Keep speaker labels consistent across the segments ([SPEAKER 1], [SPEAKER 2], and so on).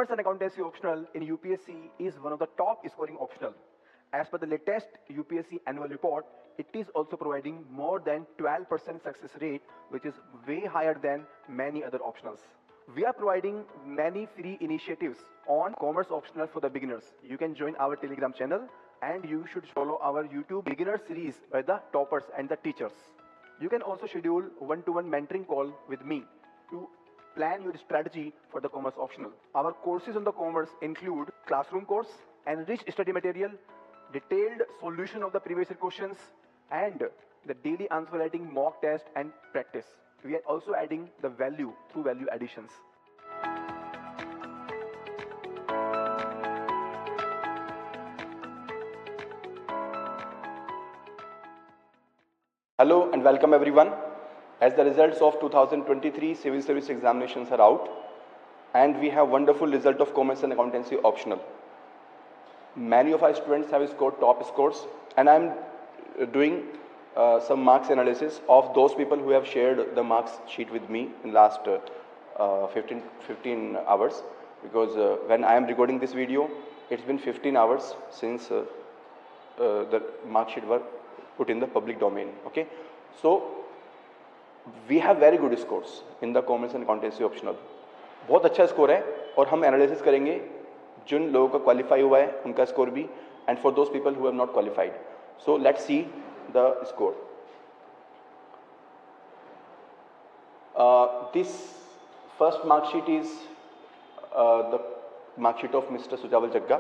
[SPEAKER 1] Commerce and accountancy optional in UPSC is one of the top scoring optional. As per the latest UPSC annual report, it is also providing more than 12% success rate, which is way higher than many other optionals. We are providing many free initiatives on commerce optional for the beginners. You can join our Telegram channel and you should follow our YouTube beginner series by the toppers and the teachers. You can also schedule one-to-one mentoring call with me to plan your strategy for the commerce optional. Our courses on the commerce include classroom course, enriched study material, detailed solution of the previous year questions, and the daily answer writing mock test and practice. We are also adding the value through value additions.
[SPEAKER 2] Hello and welcome everyone. As the results of 2023 civil service examinations are out, and we have wonderful result of commerce and accountancy optional. Many of our students have scored top scores, and I am doing some marks analysis of those people who have shared the marks sheet with me in last 15 hours, because when I am recording this video, it's been 15 hours since the mark sheet were put in the public domain. Okay, so we have very good scores in the commerce and accountancy optional. बहुत अच्छा score है, और हम analysis करेंगे जिन लोगों का qualify हुआ है उनका स्कोर भी, and for those people who have not qualified. So let's see the score. This first mark sheet is the mark sheet of Mr. Sujawal Jagga.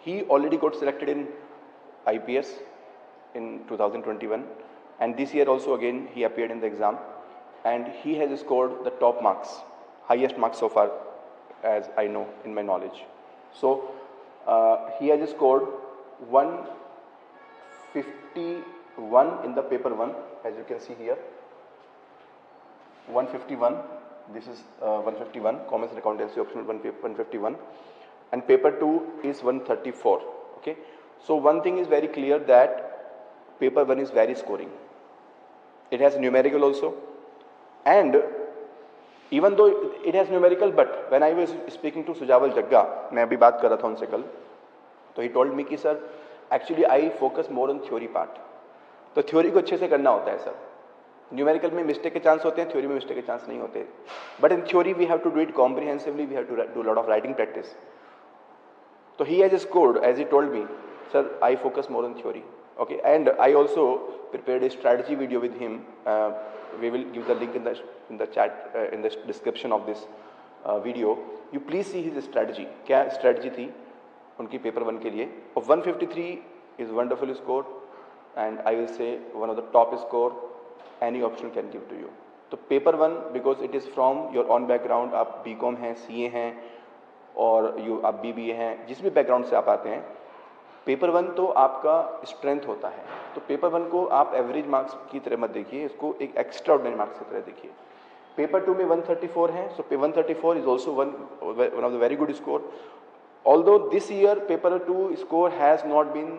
[SPEAKER 2] He already got selected in IPS in 2021, and this year also again he appeared in the exam, and he has scored the top marks, highest marks so far as I know in my knowledge. So he has scored 151 in the paper 1, as you can see here. 151, this is 151, commerce and accountancy optional 151, and paper 2 is 134. Okay, so one thing is very clear, that paper 1 is very scoring. It has numerical also, and even though it has numerical, but when I was speaking to Sujawal Jagga, मैं अभी बात कर रहा था उनसे कल, तो he told me कि sir, actually I focus more on theory part. तो थ्योरी को अच्छे से करना होता है सर. न्यूमेरिकल में मिस्टेक के चांस होते हैं, थ्योरी में मिस्टेक के चांस नहीं होते. But in theory we have to do it comprehensively, we have to do lot of writing practice. तो he has scored, as he told me, sir I focus more on theory. Okay, and I also prepared a strategy video with him. We will give the link in the chat, in the description of this video. You please see his strategy. क्या strategy थी उनकी paper 1 के लिए. और 153 is wonderful score, and I will say one of the top score any option can give to you. तो paper 1, because it is from your own background, आप BCom हैं, CA हैं, और आप BBA हैं, जिस भी बैकग्राउंड से आप आते हैं, पेपर 1 तो आपका स्ट्रेंथ होता है. तो पेपर 1 को आप एवरेज मार्क्स की तरह मत देखिए, इसको एक एक्स्ट्रा ऑर्डिनरी मार्क्स की तरह देखिए. पेपर 2 में 134 है, so 134 is also one of the very good score. Although this year paper 2 score has not been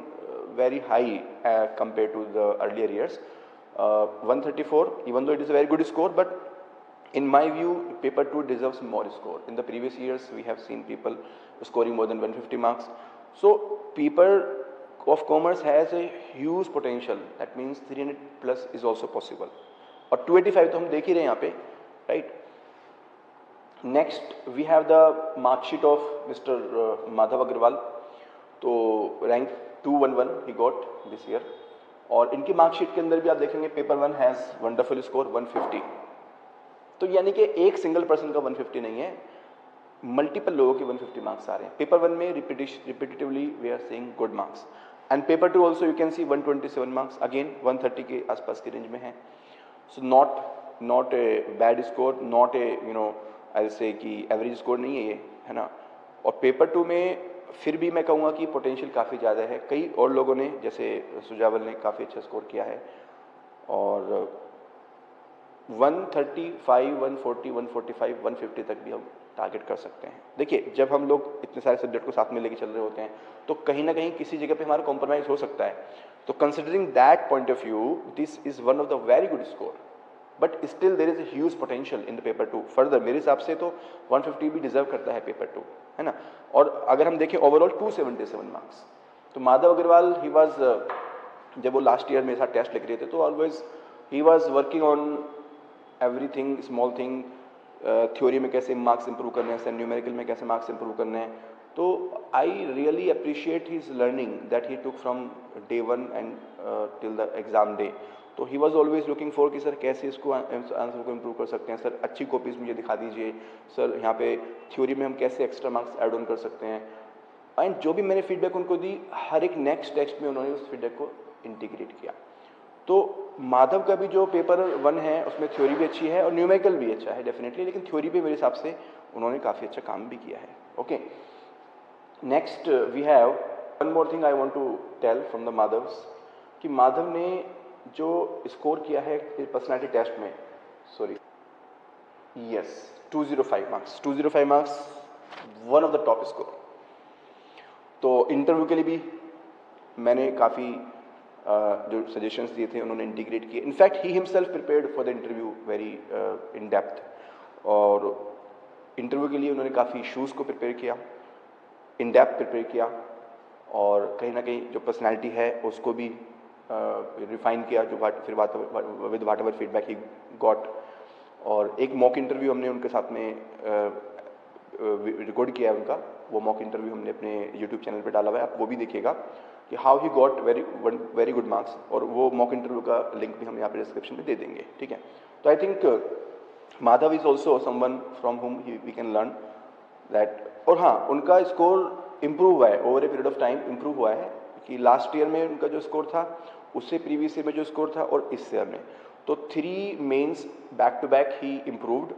[SPEAKER 2] very high compared to the earlier years. 134, even though it is a very good score, but in my view paper 2 deserves more score. In the previous years we have seen people scoring more than 150 marks. So paper of commerce has a huge potential. That means 300 plus is also possible, और 285 तो हम देख ही रहे हैं यहाँ पे, right? Next we have the mark sheet of Mr. Madhav Agrawal. तो rank 211 he got this year, और इनकी मार्कशीट के अंदर भी आप देखेंगे पेपर 1 हैज़ वंडरफुल स्कोर 150. तो यानी कि एक सिंगल पर्सन का 150 नहीं है, मल्टीपल लोगों के 150 मार्क्स आ रहे हैं. पेपर 1 में repetitively we are seeing good marks, and paper 2 also you can see 127 marks, again 130 के आसपास की रेंज में है. So not a bad score, not a I say कि एवरेज स्कोर नहीं है ये, है ना. और पेपर 2 में फिर भी मैं कहूँगा कि पोटेंशियल काफ़ी ज़्यादा है. कई और लोगों ने, जैसे सुजावल ने काफ़ी अच्छा स्कोर किया है, और 135, 140, 145, 150 तक भी हम टारगेट कर सकते हैं. देखिए, जब हम लोग इतने सारे सब्जेक्ट को साथ में लेके चल रहे होते हैं, तो कहीं ना कहीं किसी जगह पे हमारा कॉम्प्रोमाइज़ हो सकता है. तो considering that point of view, this is one of the very good score. But still there is a huge potential in the paper 2 further. मेरे हिसाब से तो 150 भी डिजर्व करता है पेपर 2, है ना। और अगर हम देखें ओवरऑल 277 मार्क्स। तो माधव अग्रवाल ही वाज, जब वो लास्ट ईयर मेरे साथ टेस्ट लिख रहे थे तो always he was working on everything small thing, theory में कैसे मार्क्स इंप्रूव करने हैं, न्यूमेरिकल में कैसे मार्क्स इंप्रूव करने हैं। तो I really appreciate his learning that he took from day 1 and till the exam day. तो he was always looking for कि सर कैसे इसको आंसर को इम्प्रूव कर सकते हैं, सर अच्छी कॉपीज मुझे दिखा दीजिए, सर यहाँ पे थ्योरी में हम कैसे एक्स्ट्रा मार्क्स ऐड ऑन कर सकते हैं। एंड जो भी मैंने फीडबैक उनको दी, हर एक नेक्स्ट टेक्स्ट में उन्होंने उस फीडबैक को इंटीग्रेट किया। तो माधव का भी जो पेपर 1 है उसमें थ्योरी भी अच्छी है और न्यूमेरिकल भी अच्छा है डेफिनेटली, लेकिन थ्योरी पे मेरे हिसाब से उन्होंने काफ़ी अच्छा काम भी किया है। Okay, next we have one more thing I want to tell from the Madhav's, कि माधव ने जो स्कोर किया है पर्सनालिटी टेस्ट में, sorry yes 205 marks, 205 marks, one of the top score. तो इंटरव्यू के लिए भी मैंने काफ़ी जो सजेशंस दिए थे उन्होंने इंटीग्रेट किए। In fact he himself prepared for the interview very in depth, और इंटरव्यू के लिए उन्होंने काफ़ी इशूज़ को प्रिपेयर किया, इन डेप्थ प्रिपेयर किया, और कहीं ना कहीं जो पर्सनैलिटी है उसको भी रिफाइन किया, जो फिर with whatever feedback he got. और एक मॉक इंटरव्यू हमने उनके साथ में रिकॉर्ड किया है उनका, वो मॉक इंटरव्यू हमने अपने यूट्यूब चैनल पे डाला हुआ है, आप वो भी देखिएगा कि how he got very good marks, और वो मॉक इंटरव्यू का लिंक भी हम यहाँ पे डिस्क्रिप्शन में दे देंगे, ठीक है। तो I think Madhav is also someone from whom we can learn that. और हाँ, उनका स्कोर इम्प्रूव हुआ है, over a period of time improve हुआ है, कि लास्ट ईयर में उनका जो स्कोर था उससे प्रीवियस ईयर में जो स्कोर था और इस ईयर में, तो 3 mains back to back he improved.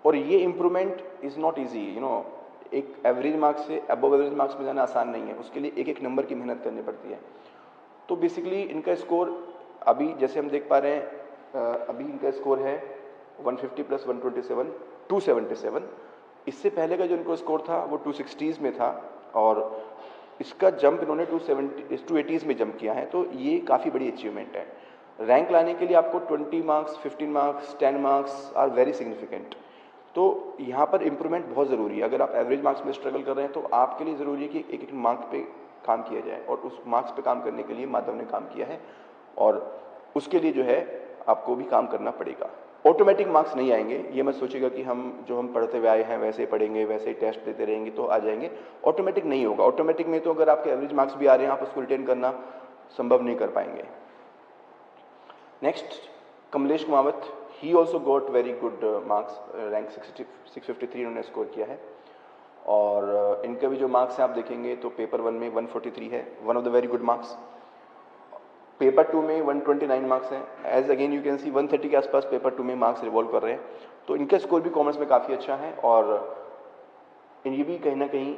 [SPEAKER 2] और ये improvement is not easy, you know, एक एवरेज मार्क्स से अबव एवरेज मार्क्स में जाना आसान नहीं है, उसके लिए एक एक नंबर की मेहनत करनी पड़ती है। तो बेसिकली इनका स्कोर अभी जैसे हम देख पा रहे हैं, अभी इनका स्कोर है 150 प्लस 127, 277। इससे पहले का जो इनको स्कोर था वो 260s में था, और इसका जंप इन्होंने 280s में जंप किया है, तो ये काफ़ी बड़ी अचीवमेंट है। रैंक लाने के लिए आपको 20 marks, 15 marks, 10 marks are very significant. तो यहाँ पर इम्प्रूवमेंट बहुत ज़रूरी है। अगर आप एवरेज मार्क्स में स्ट्रगल कर रहे हैं तो आपके लिए ज़रूरी है कि एक एक मार्क्स पे काम किया जाए, और उस मार्क्स पे काम करने के लिए माधव ने काम किया है, और उसके लिए जो है आपको भी काम करना पड़ेगा। ऑटोमेटिक मार्क्स नहीं आएंगे, ये मत सोचिएगा कि हम जो हम पढ़ते हुए आए हैं वैसे ही पढ़ेंगे, वैसे ही टेस्ट देते रहेंगे तो आ जाएंगे। ऑटोमेटिक नहीं होगा। ऑटोमेटिक में तो अगर आपके एवरेज मार्क्स भी आ रहे हैं, आप उसको रिटेन करना संभव नहीं कर पाएंगे। Next, Kamlesh Kumawat, he also got very good marks, rank 653 इन्होंने स्कोर किया है। और इनके भी जो मार्क्स हैं आप देखेंगे तो पेपर 1 में 143 है, one of the very good marks. Paper 2 में 129 मार्क्स हैं, as again you can see 130 के आसपास पेपर 2 में मार्क्स रिवॉल्व कर रहे हैं। तो इनका स्कोर भी कॉमर्स में काफ़ी अच्छा है, और ये भी कहीं ना कहीं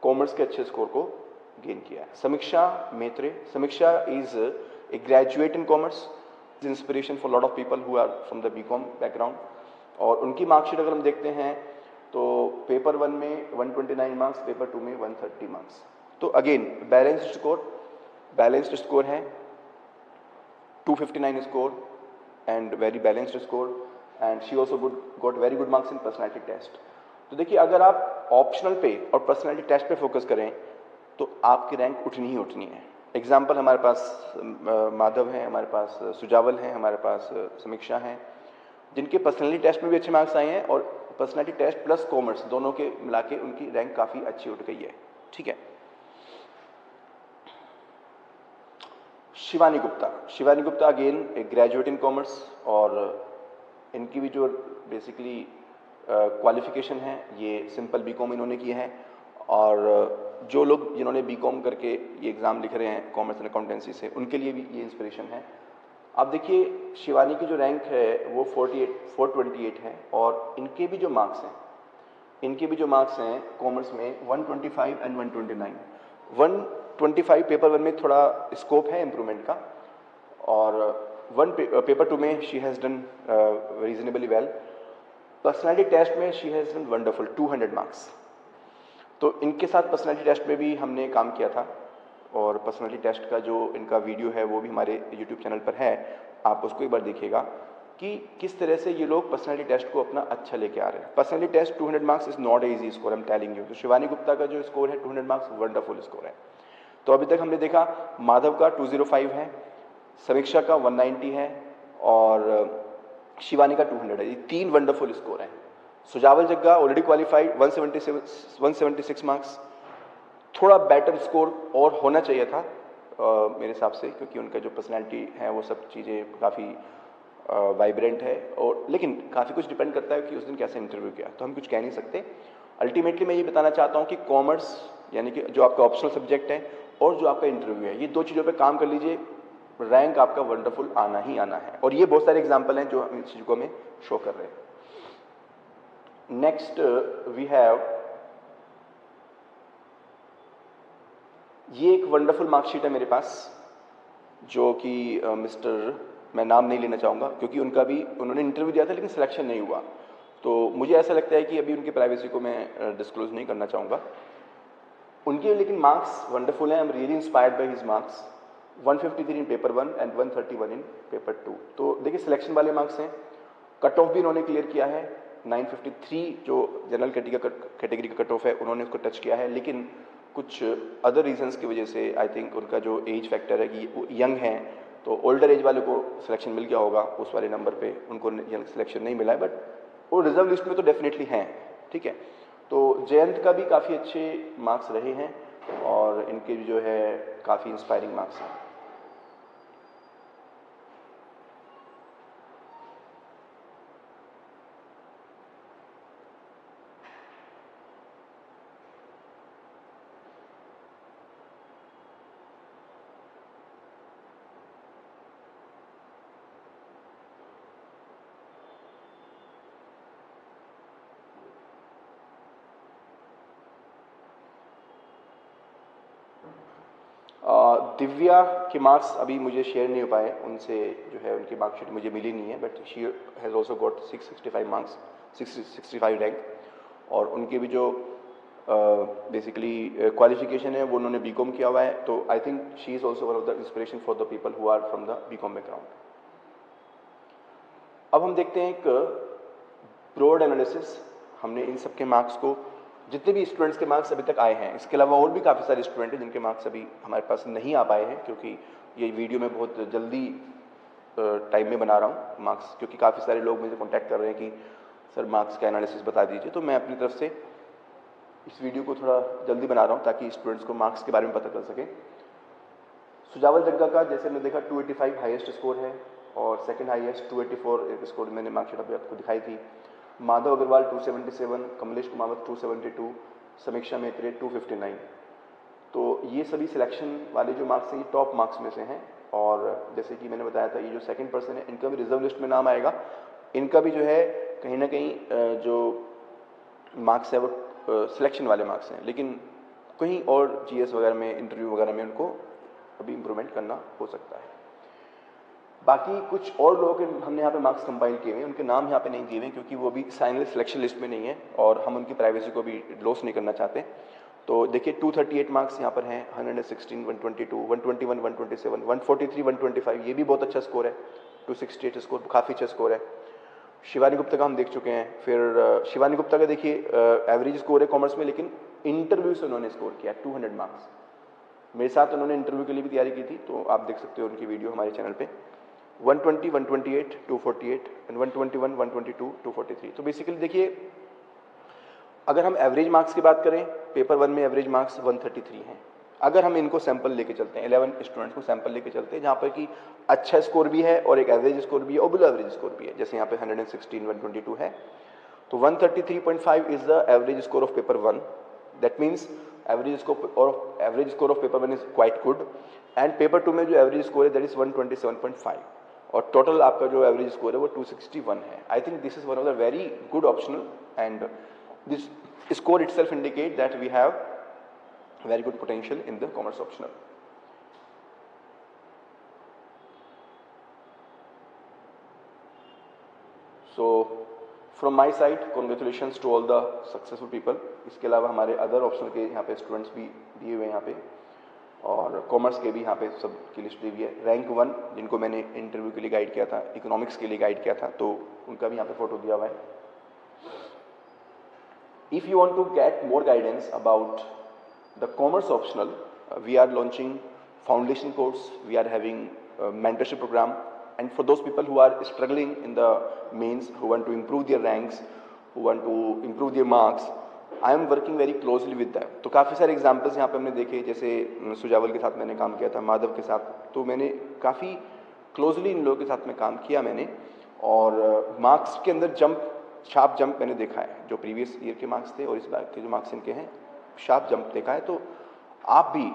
[SPEAKER 2] कॉमर्स के अच्छे स्कोर को गेन किया है। Samiksha Metre, Samiksha is a graduate in commerce, inspiration for lot of people who are from the BCom background. और उनकी मार्कशीट अगर हम देखते हैं तो पेपर 1 में 129 मार्क्स, पेपर 2 में 130 मार्क्स। तो अगेन बैलेंस्ड स्कोर है, 259 score and very balanced score, and she also got very good marks in personality test. तो देखिए, अगर आप ऑप्शनल पे और पर्सनैलिटी टेस्ट पे फोकस करें तो आपकी रैंक उठनी ही उठनी है। एग्जाम्पल हमारे पास माधव हैं, हमारे पास सुजावल हैं, हमारे पास समीक्षा हैं, जिनके पर्सनैलिटी टेस्ट में भी अच्छे मार्क्स आए हैं, और पर्सनैलिटी टेस्ट प्लस कॉमर्स दोनों के मिला के उनकी रैंक काफ़ी अच्छी उठ गई है, ठीक है। शिवानी गुप्ता अगेन एक ग्रेजुएट इन कॉमर्स, और इनकी भी जो बेसिकली क्वालिफिकेशन है ये सिंपल बीकॉम इन्होंने की है। और जो लोग जिन्होंने बीकॉम करके ये एग्ज़ाम लिख रहे हैं कॉमर्स एंड अकाउंटेंसी से, उनके लिए भी ये इंस्पिरेशन है। आप देखिए, शिवानी की जो रैंक है वो 428 है, और इनके भी जो मार्क्स हैं कॉमर्स में 125 एंड 129। 125 पेपर 1 में थोड़ा स्कोप है इम्प्रूवमेंट का, और पेपर 2 में she has done reasonably well. Personality test में she has done wonderful, 200 marks. तो इनके साथ पर्सनैलिटी टेस्ट में भी हमने काम किया था, और पर्सनालिटी टेस्ट का जो इनका वीडियो है वो भी हमारे यूट्यूब चैनल पर है, आप उसको एक बार देखिएगा कि किस तरह से ये लोग पर्सनालिटी टेस्ट को अपना अच्छा लेके आ रहे हैं। Personality test 200 marks is not easy score, I am telling you. तो शिवानी गुप्ता का जो स्कोर है 200 मार्क्स वंडरफुल स्कोर है। तो अभी तक हमने देखा माधव का 205 है, समीक्षा का 190 है और शिवानी का 200 है। ये 3 वंडरफुल स्कोर हैं। सुजावल जग्गा ऑलरेडी क्वालिफाइड 176 मार्क्स। थोड़ा बेटर स्कोर और होना चाहिए था मेरे हिसाब से, क्योंकि उनका जो पर्सनैलिटी है वो सब चीज़ें काफ़ी वाइब्रेंट है, और लेकिन काफ़ी कुछ डिपेंड करता है कि उस दिन कैसे इंटरव्यू किया, तो हम कुछ कह नहीं सकते। अल्टीमेटली मैं ये बताना चाहता हूँ कि कॉमर्स यानी कि जो आपका ऑप्शनल सब्जेक्ट है और जो आपका इंटरव्यू है, ये 2 चीज़ों पे काम कर लीजिए, रैंक आपका वंडरफुल आना ही आना है। और ये बहुत सारे एग्जाम्पल हैं जो हम इस चीज़ को हमें शो कर रहे हैं। नेक्स्ट वी हैव, ये एक वंडरफुल मार्कशीट है मेरे पास, जो कि मिस्टर, मैं नाम नहीं लेना चाहूँगा क्योंकि उनका भी, उन्होंने इंटरव्यू दिया था लेकिन सिलेक्शन नहीं हुआ, तो मुझे ऐसा लगता है कि अभी उनकी प्राइवेसी को मैं डिस्क्लोज नहीं करना चाहूँगा। उनके लेकिन मार्क्स वंडरफुल हैं, I am really inspired by his marks. 153 in paper 1 and 131 in paper 2। तो देखिए सिलेक्शन वाले मार्क्स हैं, कट ऑफ भी उन्होंने क्लियर किया है। 953 जो जनरल कैटेगरी का कट ऑफ है उन्होंने उसको टच किया है, लेकिन कुछ अदर रीजंस की वजह से आई थिंक उनका जो एज फैक्टर है कि वो यंग हैं, तो ओल्डर एज वाले को सिलेक्शन मिल गया होगा, उस वाले नंबर पे उनको यंग सिलेक्शन नहीं मिला है, बट वो रिजर्व लिस्ट में तो डेफिनेटली हैं। ठीक है, तो जयंत का भी काफ़ी अच्छे मार्क्स रहे हैं और इनके भी जो है काफ़ी इंस्पायरिंग मार्क्स हैं। दिव्या के मार्क्स अभी मुझे शेयर नहीं हो पाए, उनसे जो है उनकी मार्कशीट मुझे मिली नहीं है, but she has also got 665 marks, 65 rank, और उनके भी जो बेसिकली क्वालिफिकेशन है वो उन्होंने बीकॉम किया हुआ है, तो I think she is also one of the inspiration for the people who are from the BCom background. अब हम देखते हैं एक ब्रॉड एनालिसिस, हमने इन सब के मार्क्स को, जितने भी स्टूडेंट्स के मार्क्स अभी तक आए हैं, इसके अलावा और भी काफ़ी सारे स्टूडेंट हैं जिनके मार्क्स अभी हमारे पास नहीं आ पाए हैं, क्योंकि ये वीडियो मैं बहुत जल्दी टाइम में बना रहा हूँ मार्क्स, क्योंकि काफ़ी सारे लोग मुझे कॉन्टैक्ट कर रहे हैं कि सर मार्क्स का एनालिसिस बता दीजिए, तो मैं अपनी तरफ से इस वीडियो को थोड़ा जल्दी बना रहा हूँ ताकि स्टूडेंट्स को मार्क्स के बारे में पता चल सके। सुजावल जग्गा का जैसे हमने देखा 285 हाईएस्ट स्कोर है, और सेकंड हाईएस्ट 284 स्कोर मैंने मार्कशीट अभी आपको दिखाई थी। माधव अग्रवाल 277, कमलेश कुमावत 272, समीक्षा मेत्रे 259। तो ये सभी सिलेक्शन वाले जो मार्क्स हैं ये टॉप मार्क्स में से हैं, और जैसे कि मैंने बताया था ये जो सेकंड पर्सन है इनका भी रिजर्व लिस्ट में नाम आएगा, इनका भी जो है कहीं ना कहीं जो मार्क्स है वो सिलेक्शन वाले मार्क्स हैं, लेकिन कहीं और जीएस वगैरह में, इंटरव्यू वगैरह में उनको अभी इम्प्रूवमेंट करना हो सकता है। बाकी कुछ और लोगों के हमने यहाँ पे मार्क्स कंपाइल किए हुए हैं, उनके नाम यहाँ पे नहीं दिए हुए क्योंकि वो भी फाइनल सिलेक्शन लिस्ट में नहीं है और हम उनकी प्राइवेसी को भी लॉस नहीं करना चाहते। तो देखिए 238 मार्क्स यहाँ पर हैं, 116, 122, 121, 127, 143, 125, ये भी बहुत अच्छा स्कोर है। 268 स्कोर काफ़ी अच्छा स्कोर है। शिवानी गुप्ता का हम देख चुके हैं। फिर शिवानी गुप्ता का देखिए एवरेज स्कोर है कॉमर्स में, लेकिन इंटरव्यू से उन्होंने स्कोर किया 200 मार्क्स। मेरे साथ उन्होंने इंटरव्यू के लिए भी तैयारी की थी, तो आप देख सकते हो उनकी वीडियो हमारे चैनल पे। 120, 128, 248 एंड 121, 122, 243। तो बेसिकली देखिए अगर हम एवरेज मार्क्स की बात करें, पेपर 1 में एवरेज मार्क्स 133 हैं। अगर हम इनको सैंपल लेके चलते हैं, 11 स्टूडेंट्स को सैंपल लेके चलते हैं जहाँ पर कि अच्छा स्कोर भी है और एक एवरेज स्कोर भी है और बिलो एवरेज स्कोर भी है, जैसे यहाँ पे 116, 122 है, तो 133.5 is the average score of paper 1। That means average score of paper 1 is quite good, and paper 2 में जो एवरेज स्कोर है दैट इज 127.5, और टोटल आपका जो एवरेज स्कोर है वो 261 है। I think this is one of the very good optional, and this score itself indicate that we have very good potential in the commerce optional. So from my side congratulations to all the successful people. इसके अलावा हमारे other optional के यहाँ पे students भी दिए हुए हैं यहाँ पे। और कॉमर्स के भी यहाँ पे सब की लिस्ट दी हुई है। रैंक 1 जिनको मैंने इंटरव्यू के लिए गाइड किया था, इकोनॉमिक्स के लिए गाइड किया था, तो उनका भी यहाँ पे फोटो दिया हुआ है। If you want to get more guidance about the commerce optional, we are launching foundation course, we are having a mentorship program, and for those people who are struggling in the mains, who want to improve their ranks, who want to improve their marks, I am working very closely with them. तो काफ़ी सारे examples यहाँ पे हमने देखे, जैसे सुजावल के साथ मैंने काम किया था, माधव के साथ, तो मैंने काफ़ी क्लोजली इन लोगों के साथ में काम किया मैंने, और मार्क्स के अंदर शार्प जंप मैंने देखा है। जो प्रीवियस ईयर के मार्क्स थे और इस बार के जो मार्क्स इनके हैं, शार्प जंप देखा है। तो आप भी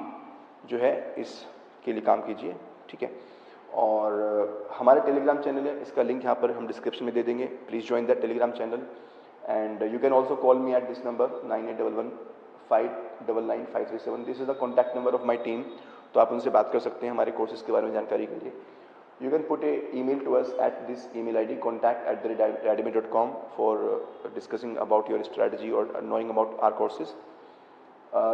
[SPEAKER 2] जो है इसके लिए काम कीजिए, ठीक है। और हमारे टेलीग्राम चैनल है, इसका लिंक यहाँ पर हम डिस्क्रिप्शन में दे देंगे। Please join that Telegram channel, and you can also call me at this number 9811599537। This is the contact number of my team. तो आप उनसे बात कर सकते हैं हमारे कोर्सेज के बारे में जानकारी के लिए। You can put a email to us at this email ID, contact@readymade.com, for discussing about your strategy or knowing about our courses.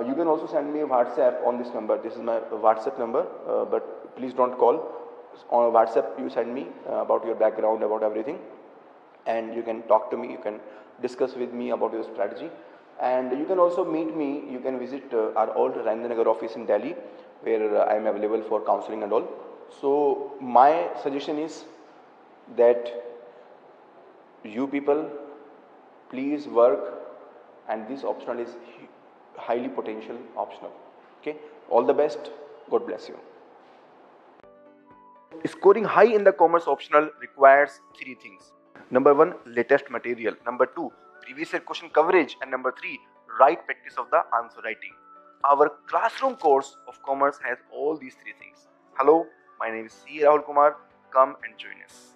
[SPEAKER 2] You can also send me a WhatsApp on this number. This is my WhatsApp number, but please don't call. On WhatsApp, you send me about your background, about everything, and you can talk to me. You can discuss with me about your strategy, and you can also meet me. You can visit our old Rajendra Nagar office in Delhi, where I am available for counseling and all. So my suggestion is that you people please work, and this optional is highly potential optional. Okay, all the best. God bless you.
[SPEAKER 1] Scoring high in the commerce optional requires three things. Number 1, latest material. Number 2, previous year question coverage. And number 3, right practice of the answer writing. Our classroom course of commerce has all these three things. Hello, my name is C. Rahul Kumar. Come and join us.